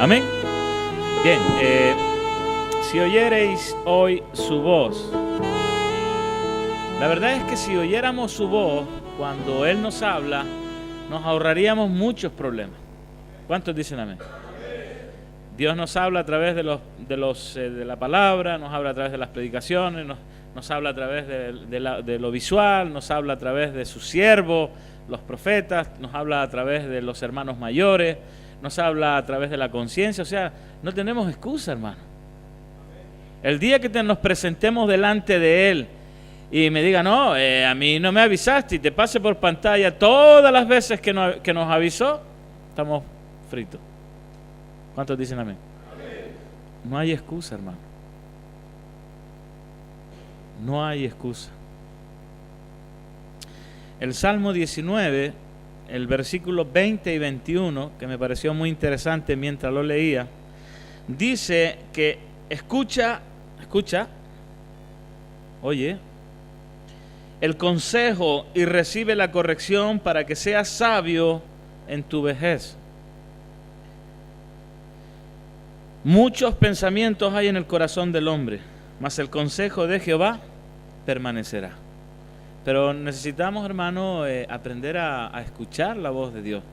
Amén. Bien, si oyereis hoy su voz, la verdad es que si oyéramos su voz cuando Él nos habla, nos ahorraríamos muchos problemas. ¿Cuántos dicen amén? Dios nos habla a través de la palabra, nos habla a través de las predicaciones, nos habla a través de lo visual, nos habla a través de sus siervos, los profetas, nos habla a través de los hermanos mayores, nos habla a través de la conciencia. O sea, no tenemos excusa, hermano. El día que nos presentemos delante de Él y me diga, no, a mí no me avisaste, y te pase por pantalla todas las veces que nos avisó, estamos fritos. ¿Cuántos dicen amén? No hay excusa, hermano. No hay excusa. El Salmo 19, el versículo 20 y 21, que me pareció muy interesante mientras lo leía, dice que escucha, oye, el consejo y recibe la corrección para que seas sabio en tu vejez. Muchos pensamientos hay en el corazón del hombre, mas el consejo de Jehová permanecerá. Pero necesitamos, hermano, aprender a escuchar la voz de Dios.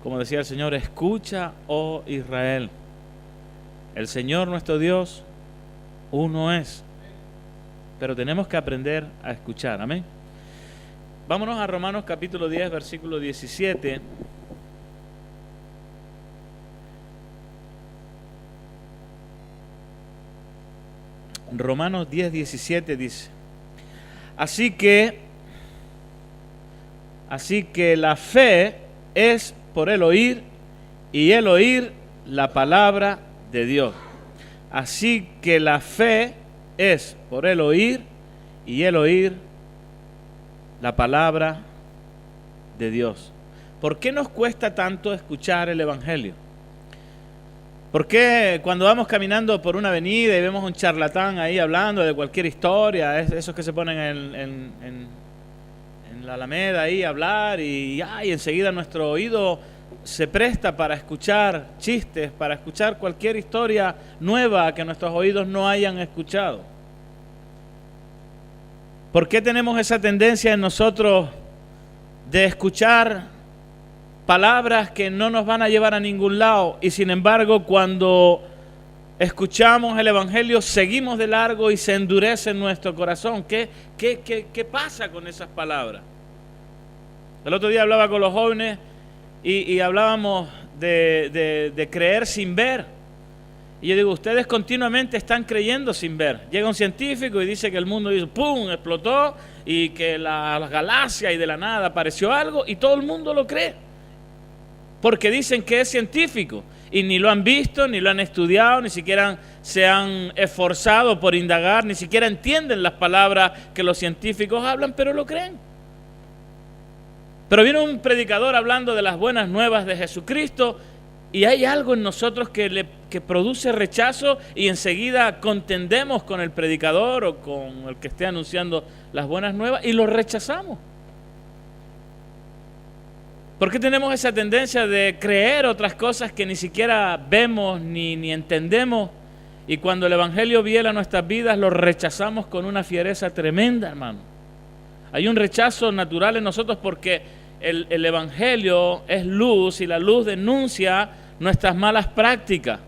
Como decía el Señor, escucha, oh Israel. El Señor nuestro Dios, uno es. Pero tenemos que aprender a escuchar. Amén. Vámonos a Romanos capítulo 10, versículo 17. Romanos 10, 17 dice: Así que la fe es por el oír, y el oír la palabra de Dios. Así que la fe es por el oír, y el oír la palabra de Dios. ¿Por qué nos cuesta tanto escuchar el Evangelio? ¿Por qué cuando vamos caminando por una avenida y vemos un charlatán ahí hablando de cualquier historia, esos que se ponen en la Alameda ahí a hablar y enseguida nuestro oído se presta para escuchar chistes, para escuchar cualquier historia nueva que nuestros oídos no hayan escuchado? ¿Por qué tenemos esa tendencia en nosotros de escuchar palabras que no nos van a llevar a ningún lado, y sin embargo cuando escuchamos el Evangelio seguimos de largo y se endurece en nuestro corazón? ¿Qué pasa con esas palabras? El otro día hablaba con los jóvenes y hablábamos de creer sin ver. Y yo digo, ustedes continuamente están creyendo sin ver. Llega un científico y dice que el mundo ¡pum!, explotó, y que las galaxias, y de la nada apareció algo, y todo el mundo lo cree. Porque dicen que es científico y ni lo han visto, ni lo han estudiado, ni siquiera se han esforzado por indagar, ni siquiera entienden las palabras que los científicos hablan, pero lo creen. Pero viene un predicador hablando de las buenas nuevas de Jesucristo y hay algo en nosotros que produce rechazo, y enseguida contendemos con el predicador o con el que esté anunciando las buenas nuevas y lo rechazamos. ¿Por qué tenemos esa tendencia de creer otras cosas que ni siquiera vemos ni entendemos? Y cuando el Evangelio viene a nuestras vidas, lo rechazamos con una fiereza tremenda, hermano. Hay un rechazo natural en nosotros porque el Evangelio es luz, y la luz denuncia nuestras malas prácticas.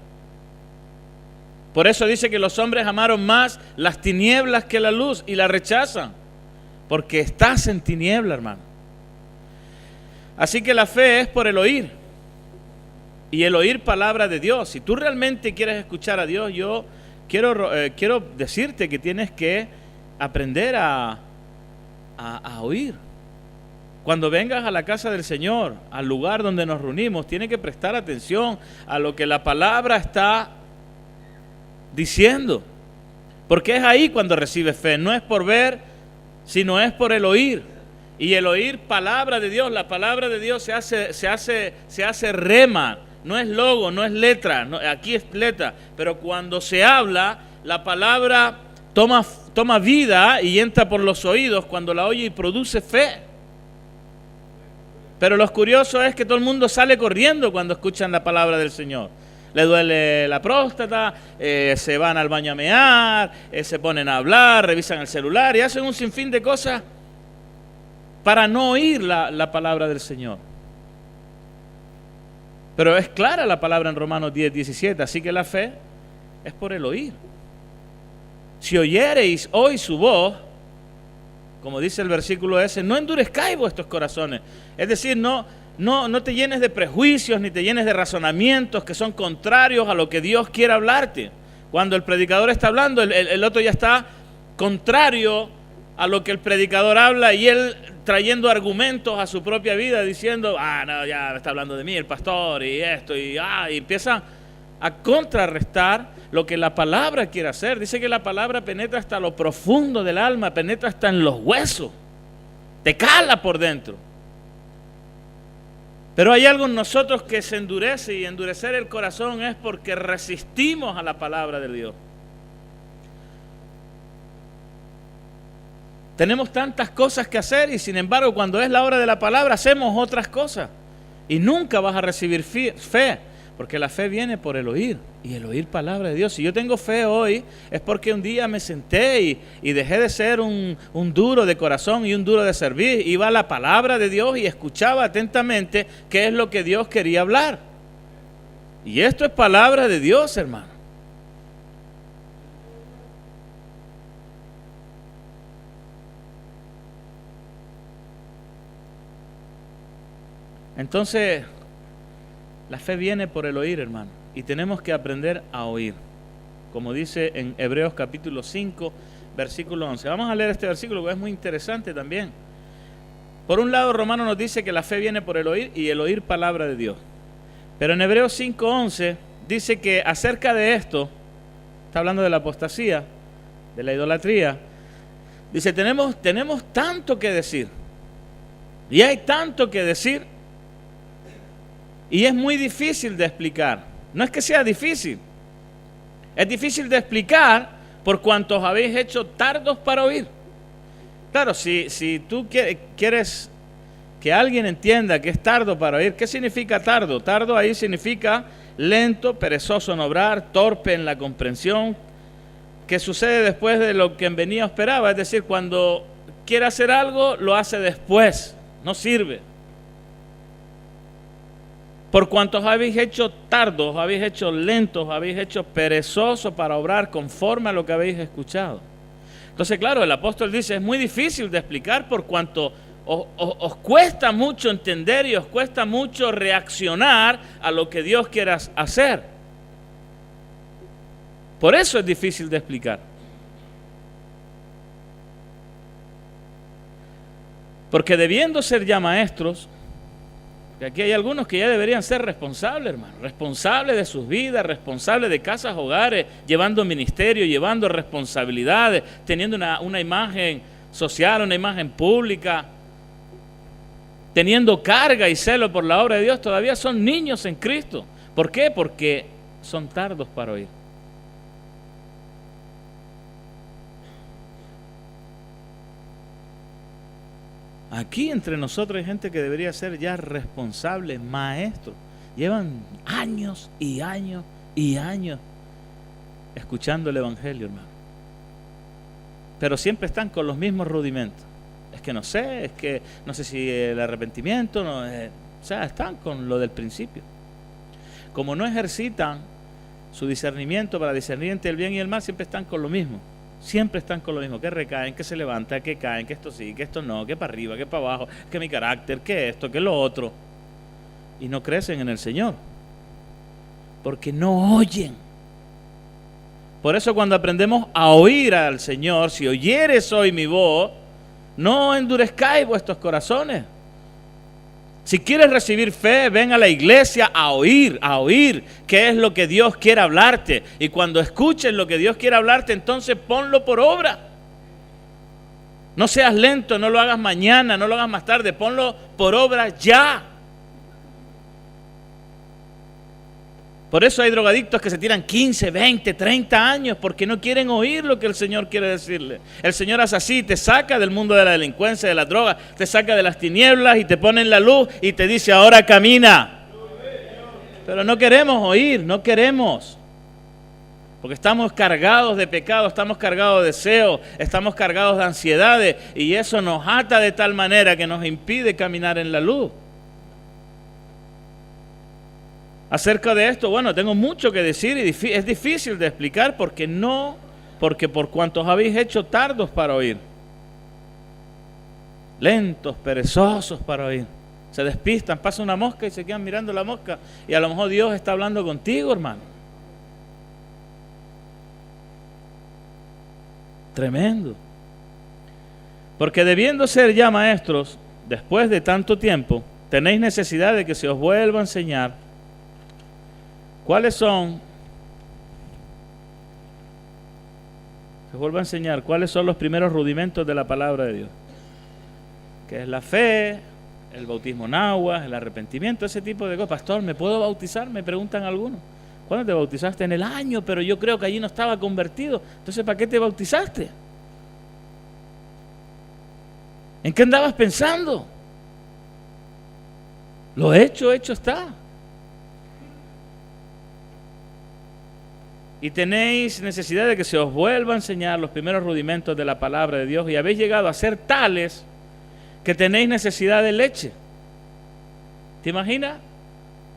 Por eso dice que los hombres amaron más las tinieblas que la luz, y la rechazan, porque estás en tiniebla, hermano. Así que la fe es por el oír, y el oír palabra de Dios. Si tú realmente quieres escuchar a Dios, yo quiero decirte que tienes que aprender a oír. Cuando vengas a la casa del Señor, al lugar donde nos reunimos, tienes que prestar atención a lo que la palabra está diciendo, porque es ahí cuando recibes fe. No es por ver, sino es por el oír. Y el oír palabra de Dios, la palabra de Dios se hace rema, no es logo, no es letra, no, aquí es letra, pero cuando se habla, la palabra toma vida y entra por los oídos cuando la oye y produce fe. Pero lo curioso es que todo el mundo sale corriendo cuando escuchan la palabra del Señor. Le duele la próstata, se van al baño a mear, se ponen a hablar, revisan el celular y hacen un sinfín de cosas para no oír la palabra del Señor. Pero es clara la palabra en Romanos 10:17, así que la fe es por el oír. Si oyereis hoy su voz, como dice el versículo ese, no endurezcáis vuestros corazones. Es decir, no te llenes de prejuicios ni te llenes de razonamientos que son contrarios a lo que Dios quiere hablarte. Cuando el predicador está hablando, el otro ya está contrario a lo que el predicador habla y él trayendo argumentos a su propia vida diciendo, no, ya está hablando de mí el pastor y esto y empieza a contrarrestar lo que la palabra quiere hacer. Dice que la palabra penetra hasta lo profundo del alma, penetra hasta en los huesos, te cala por dentro. Pero hay algo en nosotros que se endurece, y endurecer el corazón es porque resistimos a la palabra de Dios. Tenemos tantas cosas que hacer y sin embargo cuando es la hora de la palabra hacemos otras cosas y nunca vas a recibir fe, porque la fe viene por el oír y el oír palabra de Dios. Si yo tengo fe hoy es porque un día me senté y dejé de ser un duro de corazón y un duro de servir. Iba a la palabra de Dios y escuchaba atentamente qué es lo que Dios quería hablar. Y esto es palabra de Dios, hermano. Entonces, la fe viene por el oír, hermano, y tenemos que aprender a oír, como dice en Hebreos capítulo 5, versículo 11. Vamos a leer este versículo que es muy interesante también. Por un lado, Romano nos dice que la fe viene por el oír y el oír palabra de Dios. Pero en Hebreos 5, 11 dice que acerca de esto, está hablando de la apostasía, de la idolatría, dice, tenemos tanto que decir, y hay tanto que decir, y es muy difícil de explicar. No es que sea difícil, es difícil de explicar por cuantos habéis hecho tardos para oír. Claro, si tú quieres que alguien entienda que es tardo para oír, ¿qué significa tardo? Tardo ahí significa lento, perezoso en obrar, torpe en la comprensión, que sucede después de lo que venía esperaba. Es decir, cuando quiere hacer algo, lo hace después, no sirve. Por cuantos habéis hecho tardos, habéis hecho lentos, habéis hecho perezosos para obrar conforme a lo que habéis escuchado. Entonces, claro, el apóstol dice, es muy difícil de explicar por cuanto os cuesta mucho entender y os cuesta mucho reaccionar a lo que Dios quiera hacer. Por eso es difícil de explicar. Porque debiendo ser ya maestros, que aquí hay algunos que ya deberían ser responsables, hermano, responsables de sus vidas, responsables de casas, hogares, llevando ministerio, llevando responsabilidades, teniendo una imagen social, una imagen pública, teniendo carga y celo por la obra de Dios, todavía son niños en Cristo. ¿Por qué? Porque son tardos para oír. Aquí entre nosotros hay gente que debería ser ya responsable, maestros. Llevan años y años y años escuchando el Evangelio, hermano. Pero siempre están con los mismos rudimentos. Es que no sé si el arrepentimiento, están con lo del principio. Como no ejercitan su discernimiento para discernir entre el bien y el mal, siempre están con lo mismo. Siempre están con lo mismo, que recaen, que se levantan, que caen, que esto sí, que esto no, que para arriba, que para abajo, que mi carácter, que esto, que lo otro. Y no crecen en el Señor, porque no oyen. Por eso cuando aprendemos a oír al Señor, si oyeres hoy mi voz, no endurezcáis vuestros corazones. Si quieres recibir fe, ven a la iglesia a oír qué es lo que Dios quiere hablarte. Y cuando escuches lo que Dios quiere hablarte, entonces ponlo por obra. No seas lento, no lo hagas mañana, no lo hagas más tarde, ponlo por obra ya. Por eso hay drogadictos que se tiran 15, 20, 30 años porque no quieren oír lo que el Señor quiere decirle. El Señor hace así, te saca del mundo de la delincuencia, de la droga, te saca de las tinieblas y te pone en la luz y te dice, ahora camina. Pero no queremos oír, no queremos. Porque estamos cargados de pecado, estamos cargados de deseo, estamos cargados de ansiedades y eso nos ata de tal manera que nos impide caminar en la luz. Acerca de esto, bueno, tengo mucho que decir y es difícil de explicar porque por cuantos habéis hecho tardos para oír, lentos, perezosos para oír, se despistan, pasa una mosca y se quedan mirando la mosca y a lo mejor Dios está hablando contigo, hermano. Tremendo. Porque debiendo ser ya maestros, después de tanto tiempo, tenéis necesidad de que se os vuelva a enseñar ¿cuáles son los primeros rudimentos de la palabra de Dios? Que es la fe, el bautismo en agua, el arrepentimiento, ese tipo de cosas. Pastor, ¿me puedo bautizar? Me preguntan algunos. ¿Cuándo te bautizaste? En el año, pero yo creo que allí no estaba convertido. Entonces, ¿para qué te bautizaste? ¿En qué andabas pensando? Lo hecho está. Y tenéis necesidad de que se os vuelva a enseñar los primeros rudimentos de la palabra de Dios y habéis llegado a ser tales que tenéis necesidad de leche. ¿Te imaginas?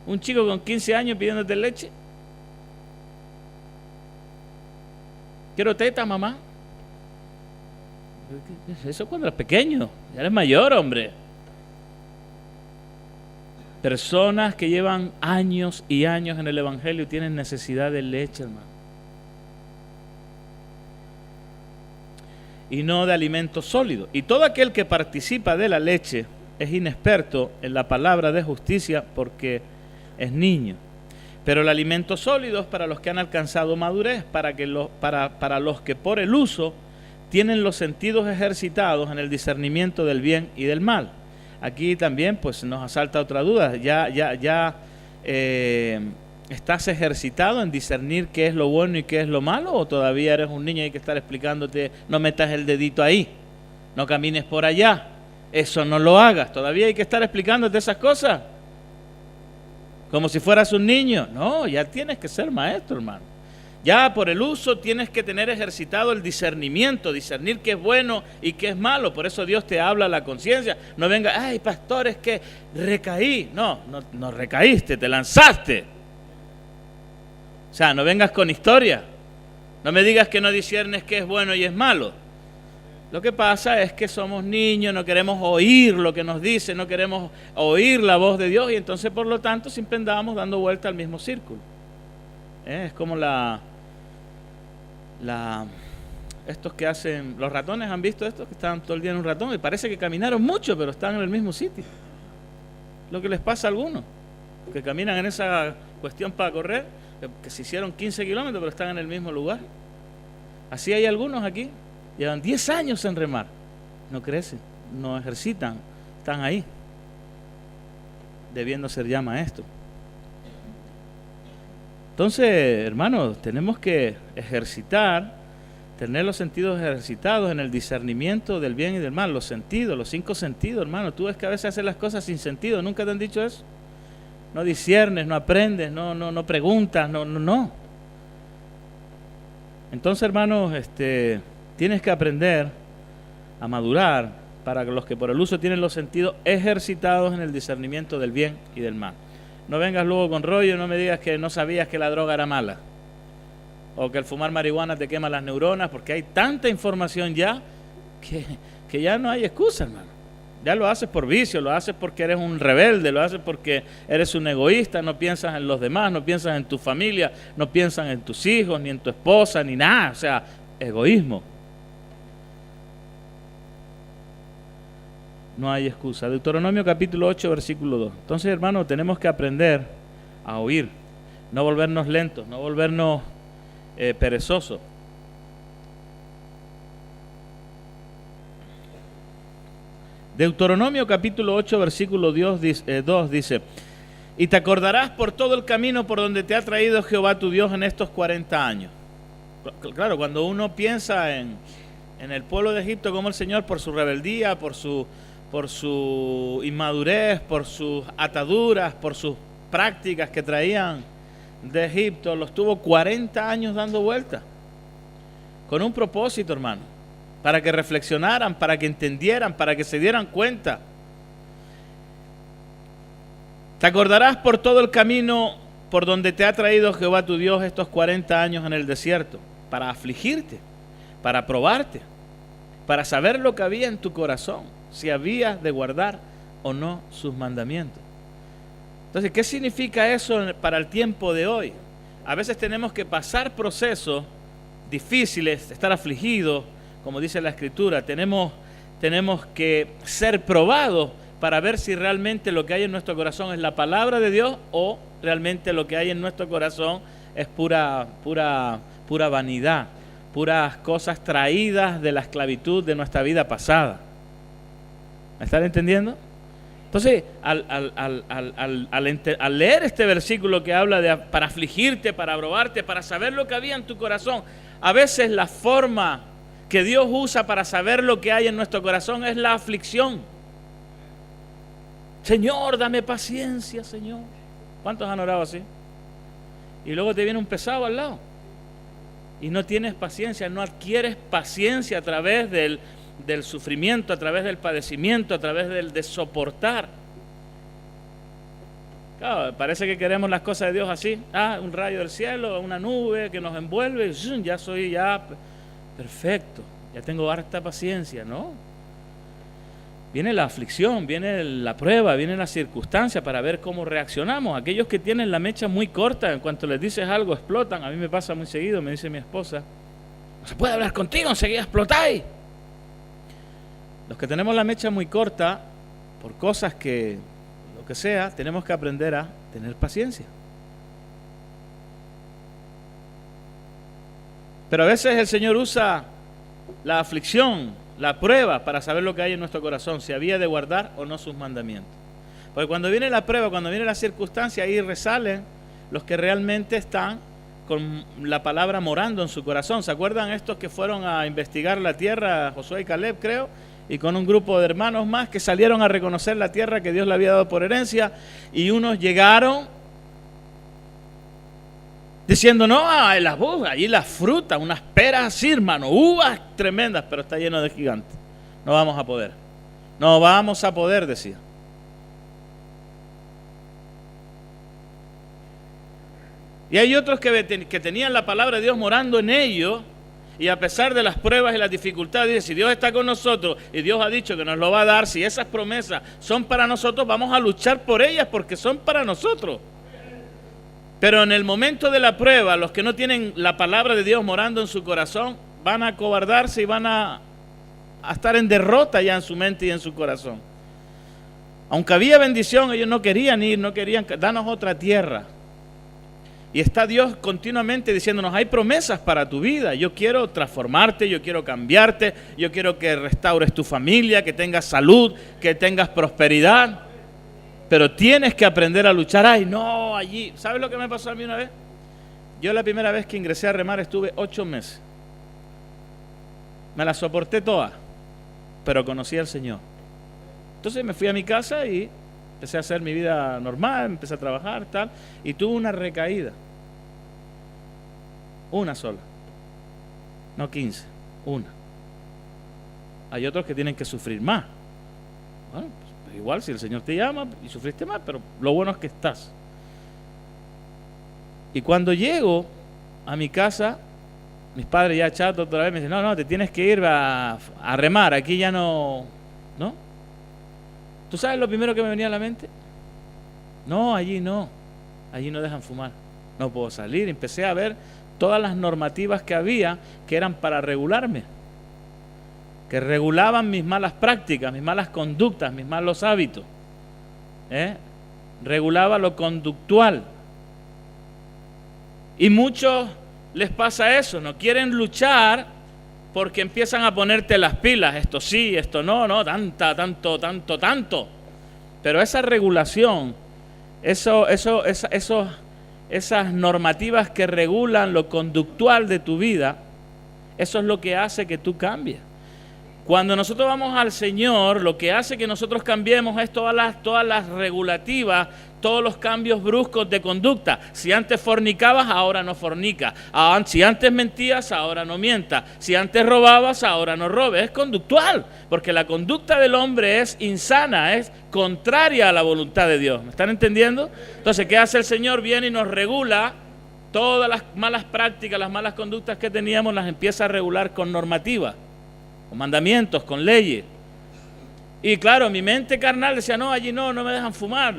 Un chico con 15 años pidiéndote leche. Quiero teta, mamá. Eso cuando eres pequeño, ya eres mayor, hombre. Personas que llevan años y años en el Evangelio tienen necesidad de leche, hermano. Y no de alimento sólido. Y todo aquel que participa de la leche es inexperto en la palabra de justicia porque es niño. Pero el alimento sólido es para los que han alcanzado madurez, para los que por el uso tienen los sentidos ejercitados en el discernimiento del bien y del mal. Aquí también pues nos asalta otra duda. ¿Estás ejercitado en discernir qué es lo bueno y qué es lo malo? ¿O todavía eres un niño y hay que estar explicándote, no metas el dedito ahí, no camines por allá, eso no lo hagas? ¿Todavía hay que estar explicándote esas cosas? Como si fueras un niño. No, ya tienes que ser maestro, hermano. Ya por el uso tienes que tener ejercitado el discernimiento, discernir qué es bueno y qué es malo. Por eso Dios te habla a la conciencia. No venga, ay, pastor, es que recaí. No recaíste, te lanzaste. O sea, no vengas con historia. No me digas que no discernes qué es bueno y es malo. Lo que pasa es que somos niños, no queremos oír lo que nos dice, no queremos oír la voz de Dios y entonces por lo tanto siempre andamos dando vuelta al mismo círculo. Es como estos que hacen, los ratones, ¿han visto estos? Que están todo el día en un ratón y parece que caminaron mucho, pero están en el mismo sitio. Lo que les pasa a algunos, que caminan en esa cuestión para correr, que se hicieron 15 kilómetros, pero están en el mismo lugar. Así hay algunos aquí, llevan 10 años en remar, no crecen, no ejercitan, están ahí, debiendo ser ya maestros. Entonces, hermanos, tenemos que ejercitar, tener los sentidos ejercitados en el discernimiento del bien y del mal, los sentidos, los 5 sentidos, hermano. Tú ves que a veces haces las cosas sin sentido, ¿nunca te han dicho eso? No disciernes, no aprendes, no preguntas, no. Entonces, hermanos, tienes que aprender a madurar para los que por el uso tienen los sentidos ejercitados en el discernimiento del bien y del mal. No vengas luego con rollo, no me digas que no sabías que la droga era mala o que el fumar marihuana te quema las neuronas, porque hay tanta información ya que ya no hay excusa, hermano. Ya lo haces por vicio, lo haces porque eres un rebelde, lo haces porque eres un egoísta, no piensas en los demás, no piensas en tu familia, no piensas en tus hijos, ni en tu esposa, ni nada, o sea, egoísmo. No hay excusa. Deuteronomio capítulo 8, versículo 2. Entonces, hermano, tenemos que aprender a oír, no volvernos lentos, no volvernos perezosos. Deuteronomio capítulo 8, versículo 2 dice, Y te acordarás por todo el camino por donde te ha traído Jehová tu Dios en estos 40 años. Claro, cuando uno piensa en el pueblo de Egipto, como el Señor, por su rebeldía, por su inmadurez, por sus ataduras, por sus prácticas que traían de Egipto, los tuvo 40 años dando vueltas, con un propósito, hermano, para que reflexionaran, para que entendieran, para que se dieran cuenta. Te acordarás por todo el camino por donde te ha traído Jehová tu Dios estos 40 años en el desierto, para afligirte, para probarte, para saber lo que había en tu corazón, si habías de guardar o no sus mandamientos. Entonces, ¿qué significa eso para el tiempo de hoy? A veces tenemos que pasar procesos difíciles, estar afligidos, como dice la Escritura. Tenemos que ser probados para ver si realmente lo que hay en nuestro corazón es la palabra de Dios o realmente lo que hay en nuestro corazón es pura vanidad, puras cosas traídas de la esclavitud de nuestra vida pasada. ¿Me están entendiendo? Entonces, al leer este versículo que habla para afligirte, para probarte, para saber lo que había en tu corazón, a veces la forma que Dios usa para saber lo que hay en nuestro corazón es la aflicción. Señor, dame paciencia, Señor. ¿Cuántos han orado así? Y luego te viene un pesado al lado y no tienes paciencia, no adquieres paciencia a través del sufrimiento, a través del padecimiento, a través de soportar. Claro, parece que queremos las cosas de Dios así. Un rayo del cielo, una nube que nos envuelve y ya soy perfecto, ya tengo harta paciencia. No. Viene la aflicción, viene la prueba, viene la circunstancia para ver cómo reaccionamos. Aquellos que tienen la mecha muy corta, en cuanto les dices algo, explotan. A mí me pasa muy seguido, me dice mi esposa, no se puede hablar contigo, enseguida explotáis. Los que tenemos la mecha muy corta, por cosas que, lo que sea, tenemos que aprender a tener paciencia. Pero a veces el Señor usa la aflicción, la prueba, para saber lo que hay en nuestro corazón, si había de guardar o no sus mandamientos. Porque cuando viene la prueba, cuando viene la circunstancia, ahí resalen los que realmente están con la palabra morando en su corazón. ¿Se acuerdan estos que fueron a investigar la tierra, Josué y Caleb, creo? Y con un grupo de hermanos más que salieron a reconocer la tierra que Dios le había dado por herencia, y unos llegaron diciendo, no, las uvas, allí las frutas, unas peras así, hermano, uvas tremendas, pero está lleno de gigantes. No vamos a poder, decía. Y hay otros que tenían la palabra de Dios morando en ellos, y a pesar de las pruebas y las dificultades, dice, si Dios está con nosotros y Dios ha dicho que nos lo va a dar, si esas promesas son para nosotros, vamos a luchar por ellas porque son para nosotros. Pero en el momento de la prueba, los que no tienen la palabra de Dios morando en su corazón, van a acobardarse y van a estar en derrota ya en su mente y en su corazón. Aunque había bendición, ellos no querían ir, no querían, danos otra tierra. Y está Dios continuamente diciéndonos, hay promesas para tu vida, yo quiero transformarte, yo quiero cambiarte, yo quiero que restaures tu familia, que tengas salud, que tengas prosperidad. Pero tienes que aprender a luchar. Ay, no, allí. ¿Sabes lo que me pasó a mí una vez? Yo la primera vez que ingresé a remar estuve 8 meses. Me la soporté toda, pero conocí al Señor. Entonces me fui a mi casa y empecé a hacer mi vida normal, empecé a trabajar, tal, y tuve una recaída. Una sola. No 15, una. Hay otros que tienen que sufrir más. Bueno, pues igual si el Señor te llama y sufriste más, pero lo bueno es que estás. Y cuando llego a mi casa, mis padres ya chatos otra vez me dicen, no, te tienes que ir a remar, aquí ya no. ¿Tú sabes lo primero que me venía a la mente? No, allí no dejan fumar, no puedo salir. Empecé a ver todas las normativas que había que eran para regularme, que regulaban mis malas prácticas, mis malas conductas, mis malos hábitos, regulaba lo conductual. Y muchos les pasa eso, no quieren luchar porque empiezan a ponerte las pilas, esto sí, esto no, tanto. Pero esa regulación esas normativas que regulan lo conductual de tu vida, eso es lo que hace que tú cambies. Cuando nosotros vamos al Señor, lo que hace que nosotros cambiemos es todas las regulativas, todos los cambios bruscos de conducta. Si antes fornicabas, ahora no fornicas. Si antes mentías, ahora no mientas. Si antes robabas, ahora no robes. Es conductual, porque la conducta del hombre es insana, es contraria a la voluntad de Dios. ¿Me están entendiendo? Entonces, ¿qué hace el Señor? Viene y nos regula todas las malas prácticas, las malas conductas que teníamos, las empieza a regular con normativa, con mandamientos, con leyes. Y claro, mi mente carnal decía, no, allí no me dejan fumar.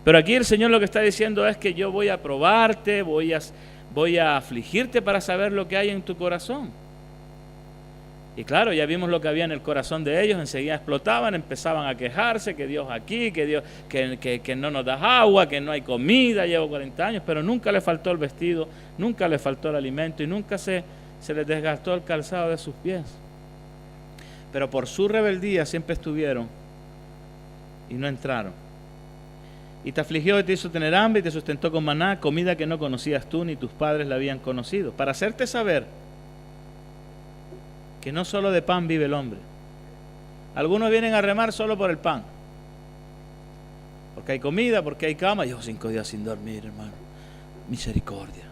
Pero aquí el Señor lo que está diciendo es que yo voy a probarte, voy a afligirte para saber lo que hay en tu corazón. Y claro, ya vimos lo que había en el corazón de ellos, enseguida explotaban, empezaban a quejarse, que Dios aquí, que Dios que no nos das agua, que no hay comida, llevo 40 años, pero nunca le faltó el vestido, nunca le faltó el alimento y nunca se les desgastó el calzado de sus pies. Pero por su rebeldía siempre estuvieron y no entraron. Y te afligió y te hizo tener hambre y te sustentó con maná, comida que no conocías tú ni tus padres la habían conocido, para hacerte saber que no solo de pan vive el hombre. Algunos vienen a remar solo por el pan, porque hay comida, porque hay cama. Yo 5 días sin dormir, hermano, misericordia.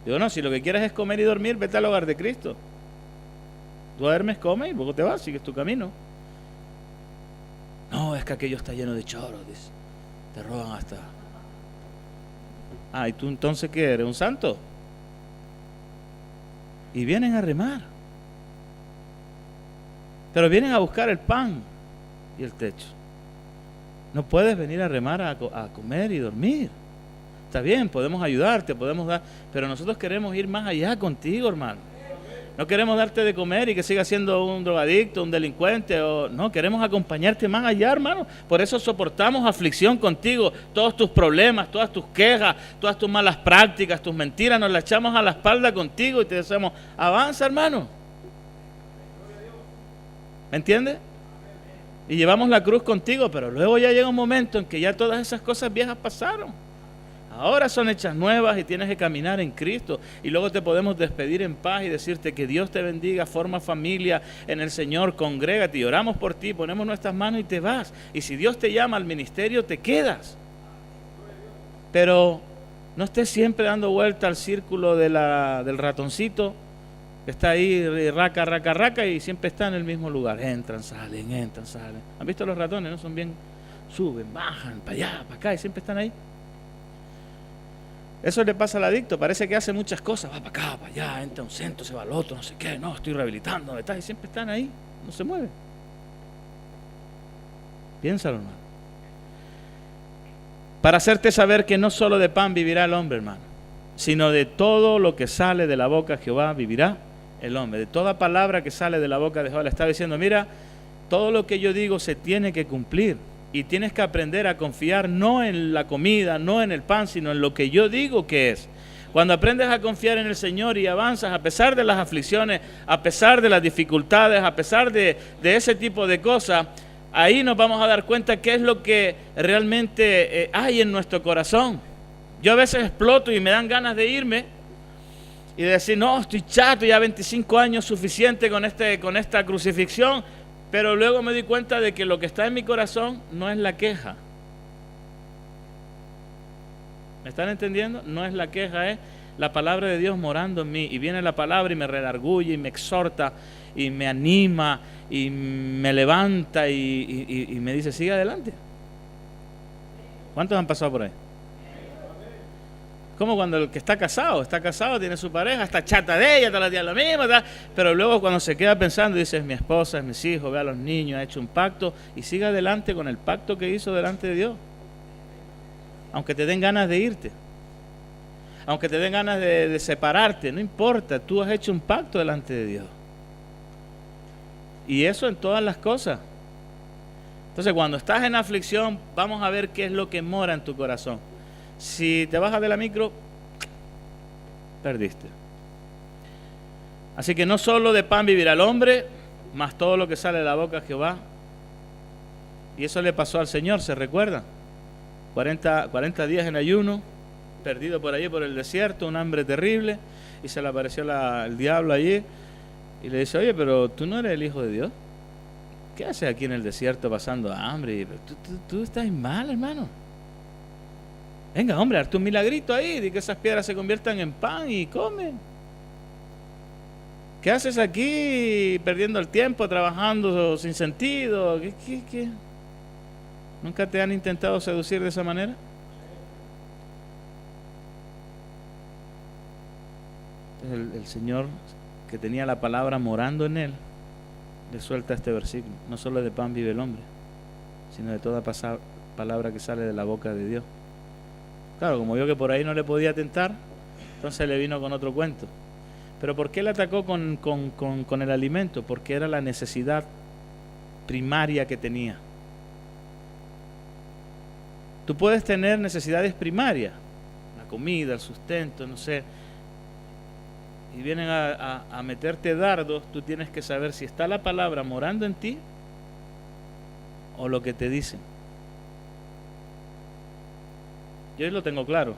Digo, no, si lo que quieres es comer y dormir, vete al hogar de Cristo. Duermes, comes y luego te vas, sigues tu camino. No, es que aquello está lleno de choros, dice. Te roban hasta... ¿Y tú entonces qué eres? ¿Un santo? Y vienen a remar. Pero vienen a buscar el pan y el techo. No puedes venir a remar a comer y dormir. Está bien, podemos ayudarte, podemos dar... Pero nosotros queremos ir más allá contigo, hermano. No queremos darte de comer y que sigas siendo un drogadicto, un delincuente. No, queremos acompañarte más allá, hermano. Por eso soportamos aflicción contigo. Todos tus problemas, todas tus quejas, todas tus malas prácticas, tus mentiras, nos las echamos a la espalda contigo y te decimos, avanza, hermano. ¿Me entiendes? Y llevamos la cruz contigo, pero luego ya llega un momento en que ya todas esas cosas viejas pasaron. Ahora son hechas nuevas y tienes que caminar en Cristo. Y luego te podemos despedir en paz y decirte que Dios te bendiga, forma familia en el Señor, congrégate y oramos por ti, ponemos nuestras manos y te vas. Y si Dios te llama al ministerio, te quedas. Pero no estés siempre dando vuelta al círculo del ratoncito que está ahí, raca, y siempre está en el mismo lugar. Entran, salen. ¿Han visto los ratones? ¿No? Son bien, suben, bajan, para allá, para acá, y siempre están ahí. Eso le pasa al adicto, parece que hace muchas cosas, va para acá, para allá, entra a un centro, se va al otro, no sé qué, no, estoy rehabilitando, ¿verdad? Y siempre están ahí, no se mueven. Piénsalo, hermano. Para hacerte saber que no solo de pan vivirá el hombre, hermano, sino de todo lo que sale de la boca de Jehová vivirá el hombre. De toda palabra que sale de la boca de Jehová. Le está diciendo, mira, todo lo que yo digo se tiene que cumplir. Y tienes que aprender a confiar no en la comida, no en el pan, sino en lo que yo digo que es. Cuando aprendes a confiar en el Señor y avanzas a pesar de las aflicciones, a pesar de las dificultades, a pesar de ese tipo de cosas, ahí nos vamos a dar cuenta qué es lo que realmente hay en nuestro corazón. Yo a veces exploto y me dan ganas de irme y de decir, no, estoy chato, ya 25 años suficiente con esta crucifixión. Pero luego me di cuenta de que lo que está en mi corazón no es la queja. ¿Me están entendiendo? No es la queja, es la palabra de Dios morando en mí. Y viene la palabra y me redarguye y me exhorta y me anima y me levanta y me dice, sigue adelante. ¿Cuántos han pasado por ahí? Como cuando el que está casado, tiene su pareja, está chata de ella, todos los días lo mismo, pero luego cuando se queda pensando, dice, es mi esposa, es mis hijos, ve a los niños, ha hecho un pacto, y sigue adelante con el pacto que hizo delante de Dios. Aunque te den ganas de irte, aunque te den ganas de separarte, no importa, tú has hecho un pacto delante de Dios. Y eso en todas las cosas. Entonces, cuando estás en aflicción, vamos a ver qué es lo que mora en tu corazón. Si te bajas de la micro, perdiste. Así que no solo de pan vivirá el hombre, mas todo lo que sale de la boca de Jehová. Y eso le pasó al Señor, ¿se recuerda? 40 días en ayuno, perdido por allí por el desierto, un hambre terrible, y se le apareció el diablo allí y le dice, oye, pero tú no eres el Hijo de Dios. ¿Qué haces aquí en el desierto pasando hambre? Tú estás mal, hermano. Venga, hombre, hazte un milagrito ahí, di que esas piedras se conviertan en pan y come. ¿Qué haces aquí perdiendo el tiempo, trabajando sin sentido? ¿Qué? ¿Nunca te han intentado seducir de esa manera? El Señor, que tenía la palabra morando en él, le suelta este versículo. No solo de pan vive el hombre, sino de toda palabra que sale de la boca de Dios. Claro, como vio que por ahí no le podía tentar, entonces le vino con otro cuento. Pero ¿por qué le atacó con el alimento? Porque era la necesidad primaria que tenía. Tú puedes tener necesidades primarias, la comida, el sustento, no sé, y vienen a meterte dardos. Tú tienes que saber si está la palabra morando en ti o lo que te dicen. Yo hoy lo tengo claro.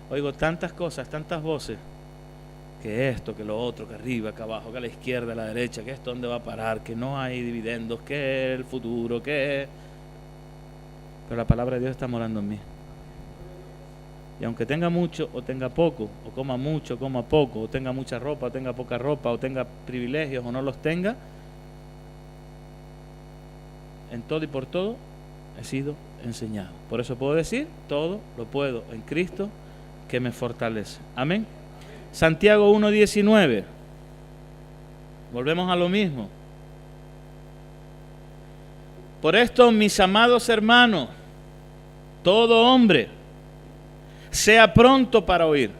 Oigo tantas cosas, tantas voces, que esto, que lo otro, que arriba, que abajo, que a la izquierda, a la derecha, que esto dónde va a parar, que no hay dividendos, que el futuro, que... Pero la palabra de Dios está morando en mí. Y aunque tenga mucho o tenga poco, o coma mucho o coma poco, o tenga mucha ropa o tenga poca ropa, o tenga privilegios o no los tenga, en todo y por todo he sido enseñado. Por eso puedo decir, todo lo puedo en Cristo que me fortalece. Amén. Santiago 1:19. Volvemos a lo mismo. Por esto, mis amados hermanos, todo hombre sea pronto para oír,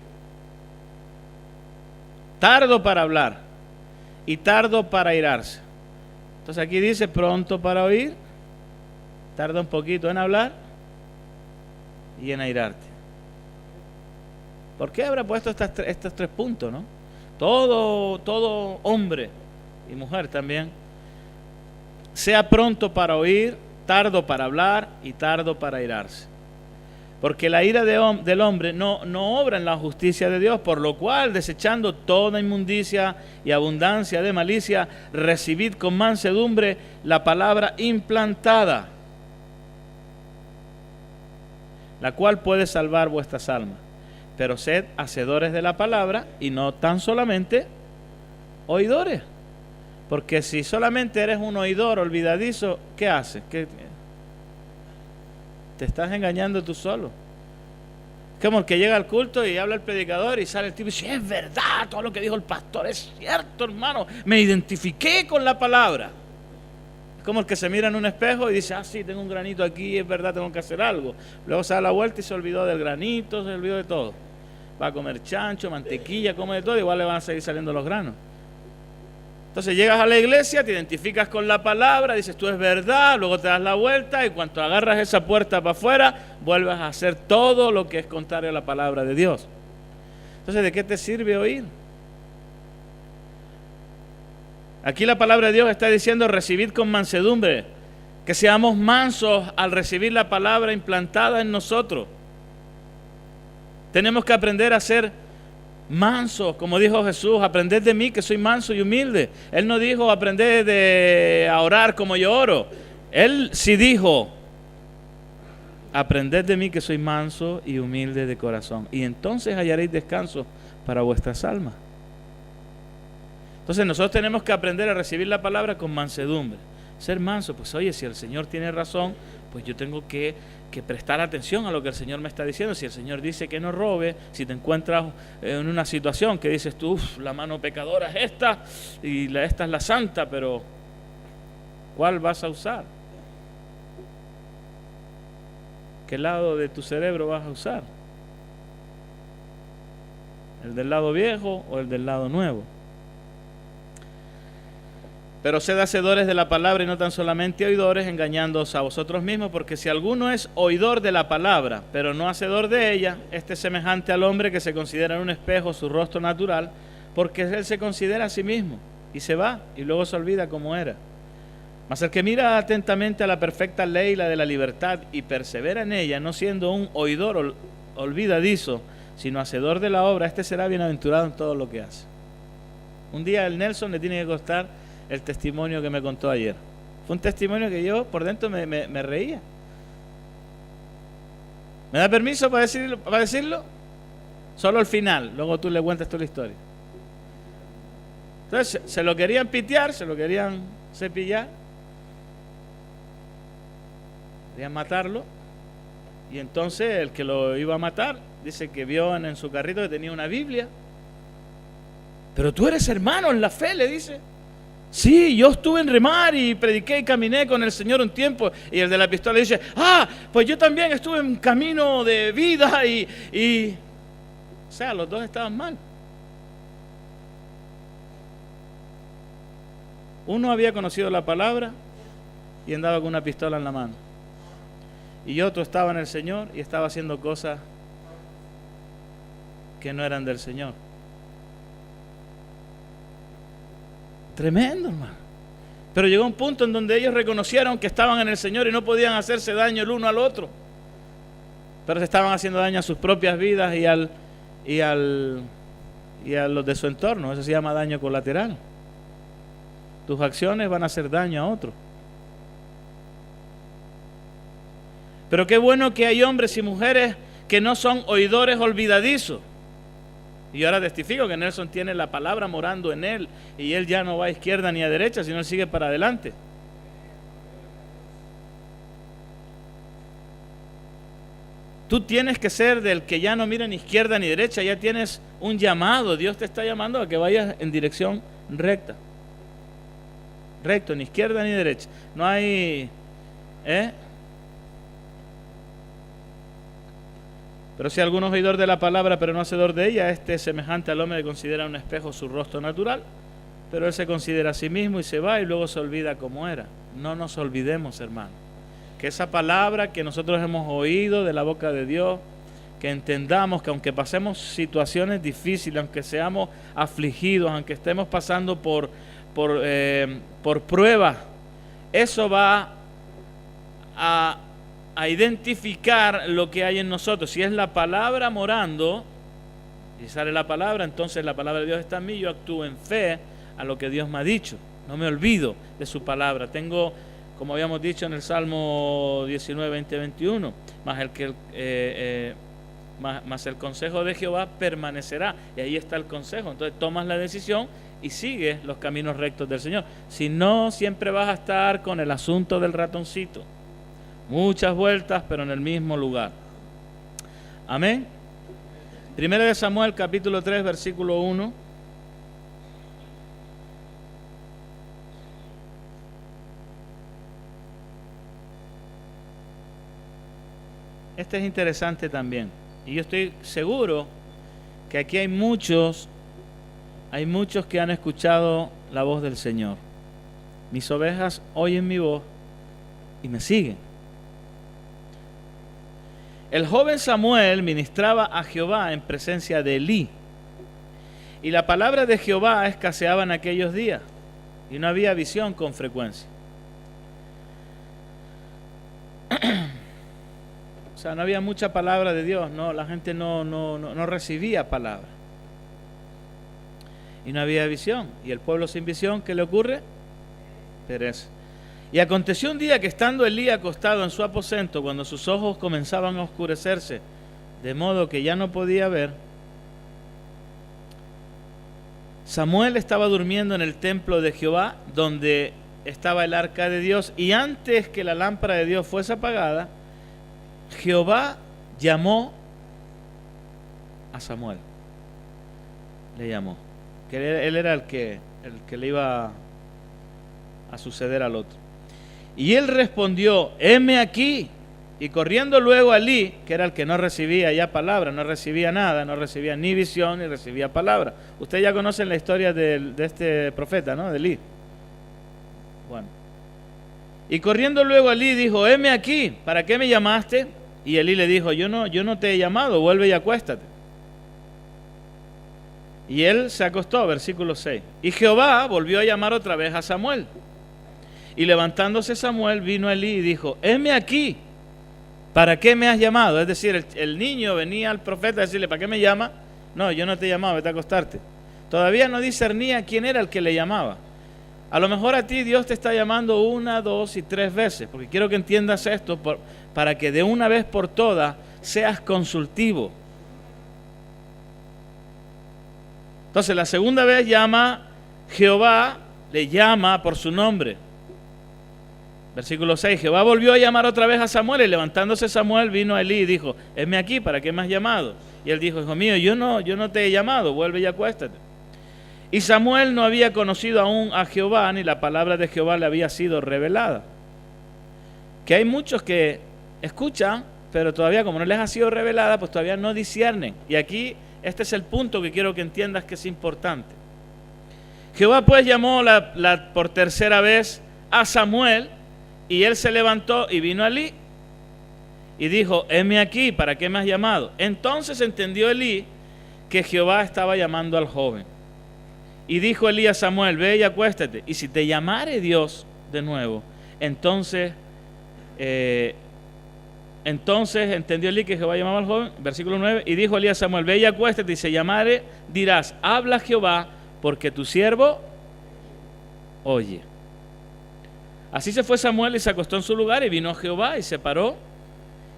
tardo para hablar y tardo para airarse. Entonces aquí dice pronto para oír, tarda un poquito en hablar y en airarte. ¿Por qué habrá puesto estos 3 puntos, no? Todo hombre y mujer también sea pronto para oír, tardo para hablar y tardo para airarse. Porque la ira del hombre no obra en la justicia de Dios, por lo cual, desechando toda inmundicia y abundancia de malicia, recibid con mansedumbre la palabra implantada, la cual puede salvar vuestras almas. Pero sed hacedores de la palabra y no tan solamente oidores. Porque si solamente eres un oidor olvidadizo, ¿qué haces? Te estás engañando tú solo. Como el que llega al culto y habla el predicador y sale el tipo y dice, es verdad, todo lo que dijo el pastor es cierto, hermano, me identifiqué con la palabra. Es como el que se mira en un espejo y dice, sí, tengo un granito aquí, es verdad, tengo que hacer algo. Luego se da la vuelta y se olvidó del granito, se olvidó de todo. Va a comer chancho, mantequilla, come de todo, igual le van a seguir saliendo los granos. Entonces llegas a la iglesia, te identificas con la palabra, dices tú es verdad, luego te das la vuelta y cuando agarras esa puerta para afuera, vuelves a hacer todo lo que es contrario a la palabra de Dios. Entonces, ¿de qué te sirve oír? Aquí la palabra de Dios está diciendo recibid con mansedumbre, que seamos mansos al recibir la palabra implantada en nosotros. Tenemos que aprender a ser mansos, como dijo Jesús, aprended de mí que soy manso y humilde. Él no dijo aprended a orar como yo oro. Él sí dijo, aprended de mí que soy manso y humilde de corazón, y entonces hallaréis descanso para vuestras almas. Entonces nosotros tenemos que aprender a recibir la palabra con mansedumbre. Ser manso, pues oye, si el Señor tiene razón, pues yo tengo que prestar atención a lo que el Señor me está diciendo. Si el Señor dice que no robe, si te encuentras en una situación que dices tú, la mano pecadora es esta y esta es la santa, pero ¿cuál vas a usar? ¿Qué lado de tu cerebro vas a usar? ¿El del lado viejo o el del lado nuevo? Pero sed hacedores de la palabra y no tan solamente oidores, engañándoos a vosotros mismos, porque si alguno es oidor de la palabra, pero no hacedor de ella, este es semejante al hombre que se considera en un espejo su rostro natural, porque él se considera a sí mismo, y se va, y luego se olvida cómo era. Mas el que mira atentamente a la perfecta ley, la de la libertad, y persevera en ella, no siendo un oidor olvidadizo, sino hacedor de la obra, este será bienaventurado en todo lo que hace. Un día el Nelson le tiene que contar el testimonio que me contó ayer. Fue un testimonio que yo por dentro me reía. ¿Me da permiso para decirlo? Solo al final, luego tú le cuentas toda la historia. Entonces se lo querían pitear, se lo querían cepillar, querían matarlo, y entonces el que lo iba a matar dice que vio en su carrito que tenía una Biblia. Pero tú eres hermano en la fe, le dice. Sí, yo estuve en Remar y prediqué y caminé con el Señor un tiempo. Y el de la pistola dice, pues yo también estuve en camino de vida y... O sea, los dos estaban mal. Uno había conocido la palabra y andaba con una pistola en la mano. Y otro estaba en el Señor y estaba haciendo cosas que no eran del Señor. Tremendo, hermano. Pero llegó un punto en donde ellos reconocieron que estaban en el Señor y no podían hacerse daño el uno al otro. Pero se estaban haciendo daño a sus propias vidas y a los de su entorno. Eso se llama daño colateral. Tus acciones van a hacer daño a otros. Pero qué bueno que hay hombres y mujeres que no son oidores olvidadizos. Y ahora testifico que Nelson tiene la palabra morando en él y él ya no va a izquierda ni a derecha, sino él sigue para adelante. Tú tienes que ser del que ya no mira ni izquierda ni derecha, ya tienes un llamado. Dios te está llamando a que vayas en dirección recta. Recto, ni izquierda ni derecha. No hay... Pero si alguno es oidor de la palabra, pero no hacedor de ella, este es semejante al hombre que considera en un espejo su rostro natural, pero él se considera a sí mismo y se va y luego se olvida cómo era. No nos olvidemos, hermano, que esa palabra que nosotros hemos oído de la boca de Dios, que entendamos que aunque pasemos situaciones difíciles, aunque seamos afligidos, aunque estemos pasando por pruebas, eso va a identificar lo que hay en nosotros. Si es la palabra morando y sale la palabra, entonces la palabra de Dios está en mí, yo actúo en fe a lo que Dios me ha dicho, no me olvido de su palabra. Tengo, como habíamos dicho en el Salmo 19, 20, 21, más el consejo de Jehová permanecerá, y ahí está el consejo. Entonces tomas la decisión y sigues los caminos rectos del Señor. Si no, siempre vas a estar con el asunto del ratoncito. Muchas vueltas, pero en el mismo lugar. Amén. Primera de Samuel, capítulo 3, versículo 1. Este es interesante también. Y yo estoy seguro que aquí hay muchos que han escuchado la voz del Señor. Mis ovejas oyen mi voz y me siguen. El joven Samuel ministraba a Jehová en presencia de Elí, y la palabra de Jehová escaseaba en aquellos días, y no había visión con frecuencia. O sea, no había mucha palabra de Dios, no, la gente no recibía palabra. Y no había visión, y el pueblo sin visión, ¿qué le ocurre? Perece. Y aconteció un día que estando Elí acostado en su aposento, cuando sus ojos comenzaban a oscurecerse, de modo que ya no podía ver, Samuel estaba durmiendo en el templo de Jehová, donde estaba el arca de Dios, y antes que la lámpara de Dios fuese apagada, Jehová llamó a Samuel. Le llamó. Que él era el que le iba a suceder al otro. Y él respondió, heme aquí. Y corriendo luego a Elí, que era el que no recibía ya palabra, no recibía nada, no recibía ni visión, ni recibía palabra. Ustedes ya conocen la historia de este profeta, ¿no? De Elí. Bueno. Y corriendo luego a Elí, dijo, heme aquí, ¿para qué me llamaste? Y Elí le dijo, yo no te he llamado, vuelve y acuéstate. Y él se acostó, versículo 6. Y Jehová volvió a llamar otra vez a Samuel. Y levantándose Samuel, vino a Elí y dijo, heme aquí, ¿para qué me has llamado? Es decir, el niño venía al profeta a decirle, ¿para qué me llama? No, yo no te he llamado, vete a acostarte. Todavía no discernía quién era el que le llamaba. A lo mejor a ti Dios te está llamando 1, 2 y 3 veces, porque quiero que entiendas esto para que de una vez por todas seas consultivo. Entonces la segunda vez Jehová le llama por su nombre. Versículo 6, Jehová volvió a llamar otra vez a Samuel, y levantándose Samuel vino a Elí y dijo, heme aquí, ¿para qué me has llamado? Y él dijo, hijo mío, yo no te he llamado, vuelve y acuéstate. Y Samuel no había conocido aún a Jehová, ni la palabra de Jehová le había sido revelada. Que hay muchos que escuchan, pero todavía como no les ha sido revelada, pues todavía no disciernen. Y aquí este es el punto que quiero que entiendas que es importante. Jehová pues llamó por tercera vez a Samuel, y él se levantó y vino a Elí y dijo, heme aquí, ¿para qué me has llamado? Entonces entendió Elí que Jehová estaba llamando al joven. Y dijo Elí a Samuel, ve y acuéstate, y si te llamare Dios de nuevo, entonces entendió Elí que Jehová llamaba al joven, versículo 9, y dijo Elí a Samuel, ve y acuéstate, y si llamare, dirás, habla Jehová, porque tu siervo oye. Así se fue Samuel y se acostó en su lugar, y vino Jehová y se paró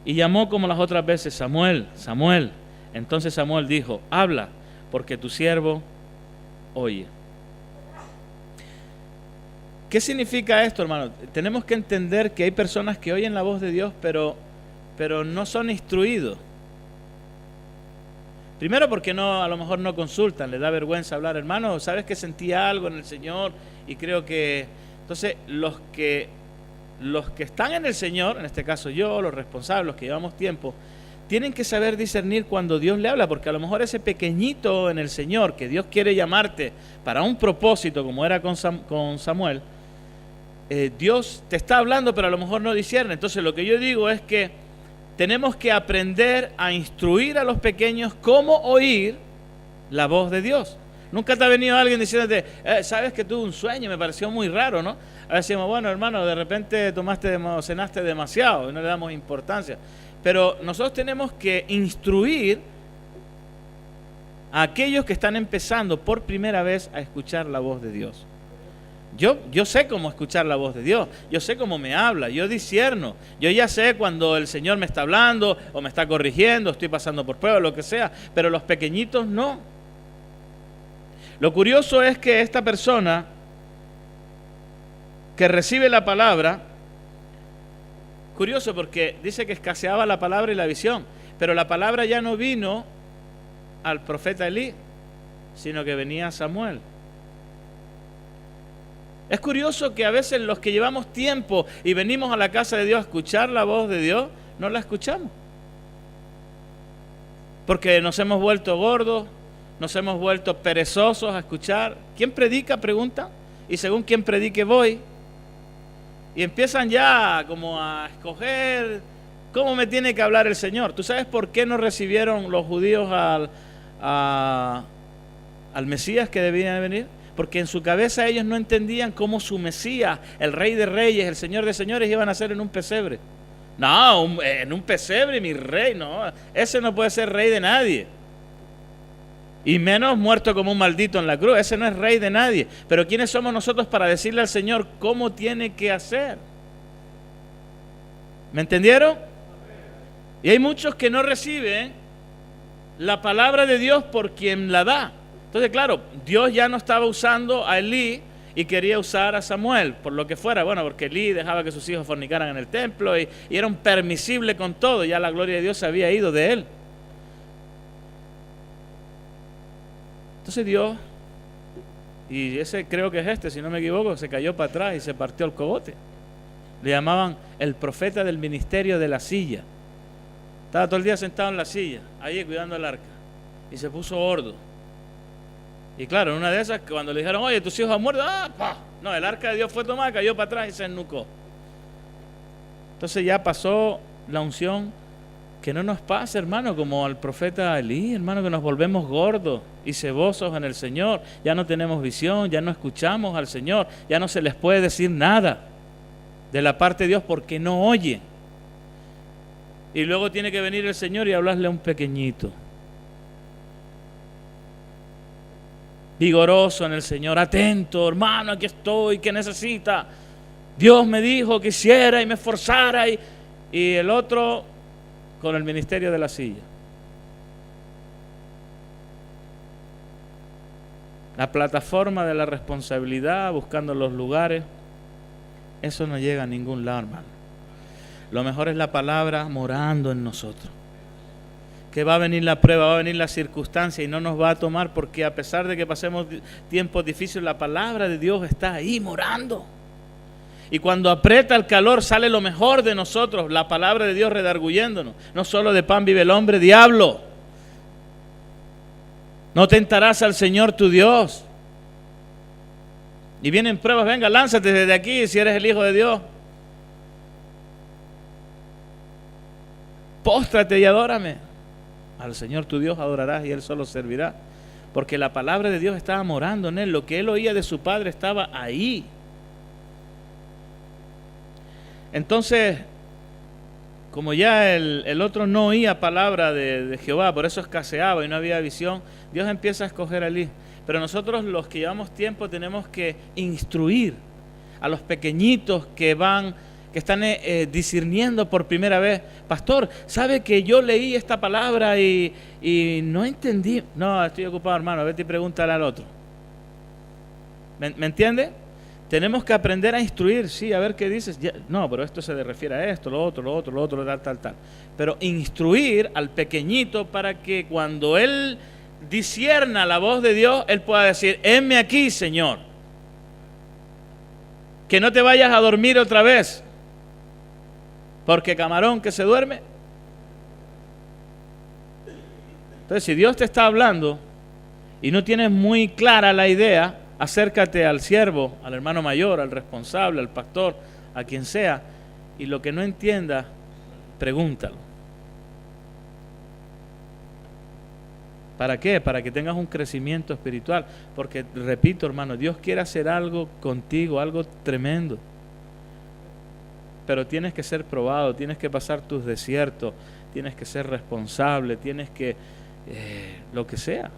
y llamó como las otras veces, Samuel, Samuel. Entonces Samuel dijo, habla, porque tu siervo oye. ¿Qué significa esto, hermano? Tenemos que entender que hay personas que oyen la voz de Dios, pero no son instruidos. Primero porque a lo mejor no consultan, les da vergüenza hablar. Hermano, ¿sabes que sentí algo en el Señor? Y creo que... Entonces, los que están en el Señor, en este caso yo, los responsables, los que llevamos tiempo, tienen que saber discernir cuando Dios le habla, porque a lo mejor ese pequeñito en el Señor, que Dios quiere llamarte para un propósito, como era con Samuel, Dios te está hablando, pero a lo mejor no discierne. Entonces, lo que yo digo es que tenemos que aprender a instruir a los pequeños cómo oír la voz de Dios. Nunca te ha venido alguien diciéndote, sabes que tuve un sueño, me pareció muy raro, ¿no? A veces decimos, bueno, hermano, de repente cenaste demasiado y no le damos importancia. Pero nosotros tenemos que instruir a aquellos que están empezando por primera vez a escuchar la voz de Dios. Yo sé cómo escuchar la voz de Dios, yo sé cómo me habla, yo discierno, yo ya sé cuando el Señor me está hablando o me está corrigiendo, estoy pasando por prueba, lo que sea, pero los pequeñitos no. Lo curioso es que esta persona que recibe la palabra, curioso porque dice que escaseaba la palabra y la visión, pero la palabra ya no vino al profeta Elí, sino que venía Samuel. Es curioso que a veces los que llevamos tiempo y venimos a la casa de Dios a escuchar la voz de Dios, no la escuchamos. Porque nos hemos vuelto gordos, nos hemos vuelto perezosos a escuchar. ¿Quién predica? Pregunta. Y según quién predique voy. Y empiezan ya como a escoger cómo me tiene que hablar el Señor. ¿Tú sabes por qué no recibieron los judíos al Mesías que debía de venir? Porque en su cabeza ellos no entendían cómo su Mesías, el Rey de Reyes, el Señor de Señores, iban a ser en un pesebre. No, en un pesebre, mi rey, no. Ese no puede ser rey de nadie. Y menos muerto como un maldito en la cruz. Ese no es rey de nadie. Pero ¿quiénes somos nosotros para decirle al Señor cómo tiene que hacer? ¿Me entendieron? Y hay muchos que no reciben la palabra de Dios por quien la da. Entonces, claro, Dios ya no estaba usando a Elí y quería usar a Samuel, por lo que fuera. Bueno, porque Elí dejaba que sus hijos fornicaran en el templo y era un permisible con todo. Ya la gloria de Dios se había ido de él. Entonces Dios, y ese creo que es si no me equivoco, se cayó para atrás y se partió el cogote. Le llamaban el profeta del ministerio de la silla. Estaba todo el día sentado en la silla, ahí cuidando el arca. Y se puso gordo. Y claro, en una de esas, cuando le dijeron, oye, tus hijos han muerto, no, el arca de Dios fue tomada, cayó para atrás y se ennucó. Entonces ya pasó la unción. Que no nos pase, hermano, como al profeta Elí, hermano, que nos volvemos gordos y cebosos en el Señor. Ya no tenemos visión, ya no escuchamos al Señor, ya no se les puede decir nada. de la parte de Dios porque no oye. Y luego tiene que venir el Señor y hablarle a un pequeñito. Vigoroso en el Señor, atento, hermano, aquí estoy, ¿qué necesita? Dios me dijo que hiciera y me esforzara, y el otro con el ministerio de la silla. La plataforma de la responsabilidad, buscando los lugares, eso no llega a ningún lado, hermano. Lo mejor es la palabra morando en nosotros. Que va a venir la prueba, va a venir la circunstancia y no nos va a tomar, porque a pesar de que pasemos tiempos difíciles, la palabra de Dios está ahí morando. Y cuando aprieta el calor sale lo mejor de nosotros, la palabra de Dios redarguyéndonos. No solo de pan vive el hombre, diablo. No tentarás al Señor tu Dios. Y vienen pruebas, venga, lánzate desde aquí si eres el Hijo de Dios. Póstrate y adórame. Al Señor tu Dios adorarás y Él solo servirá. Porque la palabra de Dios estaba morando en él. Lo que él oía de su padre estaba ahí. Entonces, como ya el otro no oía palabra de Jehová, por eso escaseaba y no había visión, Dios empieza a escoger a Elí. Pero nosotros los que llevamos tiempo tenemos que instruir a los pequeñitos que están discerniendo por primera vez. Pastor, ¿sabe que yo leí esta palabra y no entendí? No, estoy ocupado, hermano, vete y pregúntale al otro. ¿Me entiende? Tenemos que aprender a instruir, sí, a ver qué dices. No, pero esto se refiere a esto, lo otro, tal. Pero instruir al pequeñito para que cuando él discierna la voz de Dios, él pueda decir, heme aquí, Señor. Que no te vayas a dormir otra vez. Porque camarón que se duerme. Entonces, si Dios te está hablando y no tienes muy clara la idea, acércate al siervo, al hermano mayor, al responsable, al pastor, a quien sea, y lo que no entienda, pregúntalo. ¿Para qué? Para que tengas un crecimiento espiritual. Porque, repito, hermano, Dios quiere hacer algo contigo, algo tremendo. Pero tienes que ser probado, tienes que pasar tus desiertos, tienes que ser responsable, tienes que, lo que sea.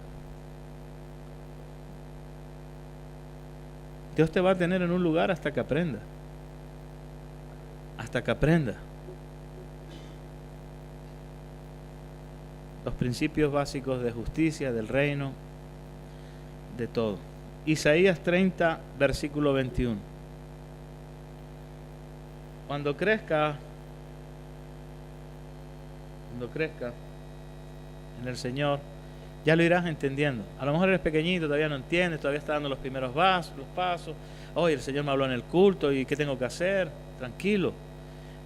Dios te va a tener en un lugar hasta que aprenda. Hasta que aprenda. Los principios básicos de justicia, del reino, de todo. Isaías 30, versículo 21. Cuando crezca en el Señor, ya lo irás entendiendo. A lo mejor eres pequeñito, todavía no entiendes, todavía estás dando los primeros pasos. Hoy el Señor me habló en el culto y ¿qué tengo que hacer? Tranquilo.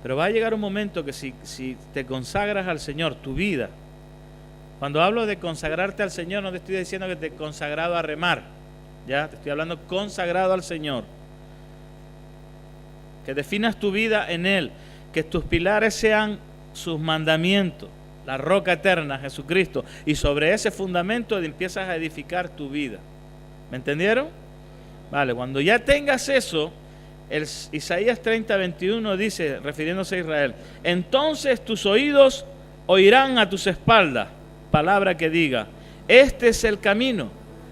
Pero va a llegar un momento que si te consagras al Señor, tu vida. Cuando hablo de consagrarte al Señor, no te estoy diciendo que te he consagrado a remar. Ya, te estoy hablando consagrado al Señor. Que definas tu vida en Él, que tus pilares sean sus mandamientos, la roca eterna, Jesucristo, y sobre ese fundamento empiezas a edificar tu vida. ¿Me entendieron? Vale, cuando ya tengas eso, Isaías 30, 21 dice, refiriéndose a Israel, entonces tus oídos oirán a tus espaldas, palabra que diga, este es el camino,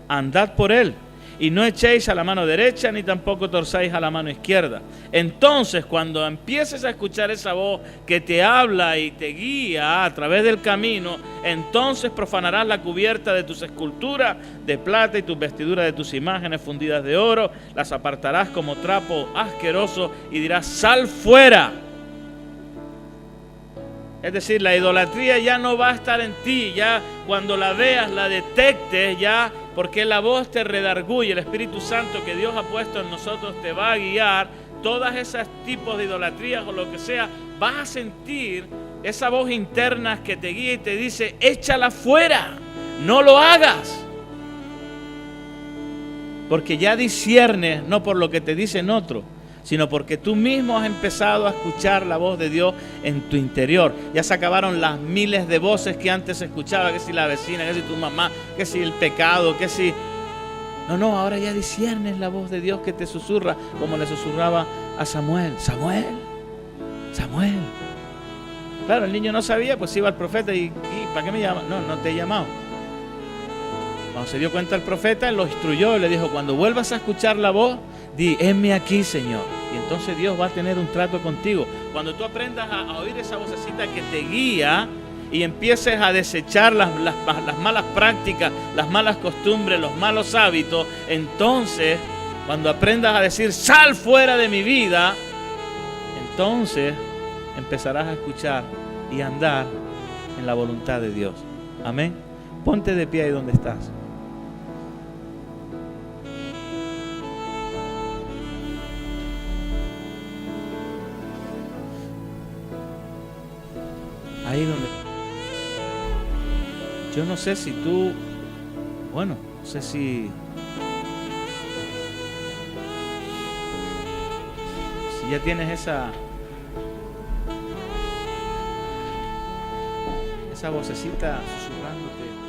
andad por él. Y no echéis a la mano derecha, ni tampoco torzáis a la mano izquierda. Entonces, cuando empieces a escuchar esa voz que te habla y te guía a través del camino, entonces profanarás la cubierta de tus esculturas de plata y tus vestiduras de tus imágenes fundidas de oro, las apartarás como trapo asqueroso y dirás, sal fuera. Es decir, la idolatría ya no va a estar en ti, ya cuando la veas, la detectes, ya, porque la voz te redarguye, el Espíritu Santo que Dios ha puesto en nosotros te va a guiar, todas esas tipos de idolatrías o lo que sea, vas a sentir esa voz interna que te guía y te dice, échala fuera, no lo hagas. Porque ya disciernes, no por lo que te dicen otros, sino porque tú mismo has empezado a escuchar la voz de Dios en tu interior. Ya se acabaron las miles de voces que antes se escuchaba, que si la vecina, que si tu mamá, que si el pecado, que si... No, ahora ya disciernes la voz de Dios que te susurra, como le susurraba a Samuel. Samuel, Samuel. Claro, el niño no sabía, pues iba al profeta y ¿para qué me llama? No, no te he llamado. Cuando se dio cuenta el profeta, lo instruyó y le dijo, cuando vuelvas a escuchar la voz, di, heme aquí, Señor. Y entonces Dios va a tener un trato contigo. Cuando tú aprendas a oír esa vocecita que te guía y empieces a desechar las malas prácticas, las malas costumbres, los malos hábitos, entonces, cuando aprendas a decir, sal fuera de mi vida, entonces empezarás a escuchar y andar en la voluntad de Dios. Amén. Ponte de pie ahí donde estás. Ahí donde... Yo no sé si tú... Bueno, no sé si ya tienes esa vocecita susurrándote.